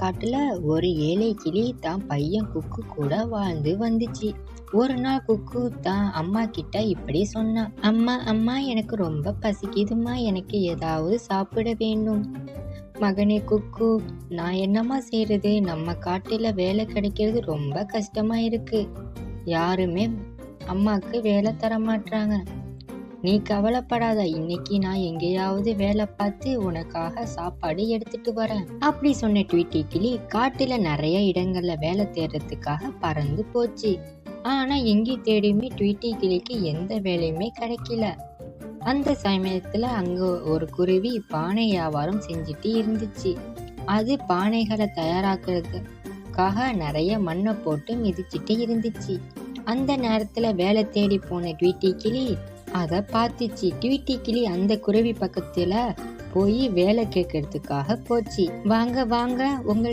காட்டுல ஒரு ஏழை கிளி தான் பையன் குக்கு கூட வாழ்ந்து வந்துச்சு. ஒரு நாள் குக்கு தான் அம்மா கிட்ட இப்படி சொன்னான். அம்மா அம்மா, எனக்கு ரொம்ப பசிக்குதுமா, எனக்கு ஏதாவது சாப்பிட வேண்டும். மகனே குக்கு, நான் என்னம்மா செய்யறது, நம்ம காட்டுல வேலை கிடைக்கிறது ரொம்ப கஷ்டமா இருக்கு. யாருமே அம்மாக்கு வேலை தர மாட்டாங்க. நீ கவலைப்படாத, இன்னைக்கு நான் எங்கேயாவது வேலை பார்த்து உனக்காக சாப்பாடு எடுத்துட்டு வரேன். அப்படி சொன்ன ட்வீட்டி கிளி காட்டுல நிறைய இடங்கள்ல வேலை தேடுறதுக்காக பறந்து போச்சு. ஆனா எங்கே தேடியுமே ட்வீட்டி கிளிக்கு எந்த வேலையுமே கிடைக்கல. அந்த சமயத்துல அங்க ஒரு குருவி பானை வியாபாரம் செஞ்சுட்டு இருந்துச்சு. அது பானைகளை தயாராக்குறதுக்காக நிறைய மண்ணை போட்டு மிதிச்சிட்டு இருந்துச்சு. அந்த நேரத்துல வேலை தேடி போன ட்வீட்டி கிளி அதை பார்த்துச்சு. ட்வீட்டி கிளி அந்த குருவி பக்கத்துல போய் வேலை கேட்கறதுக்காக போச்சு. வாங்க வாங்க, உங்களை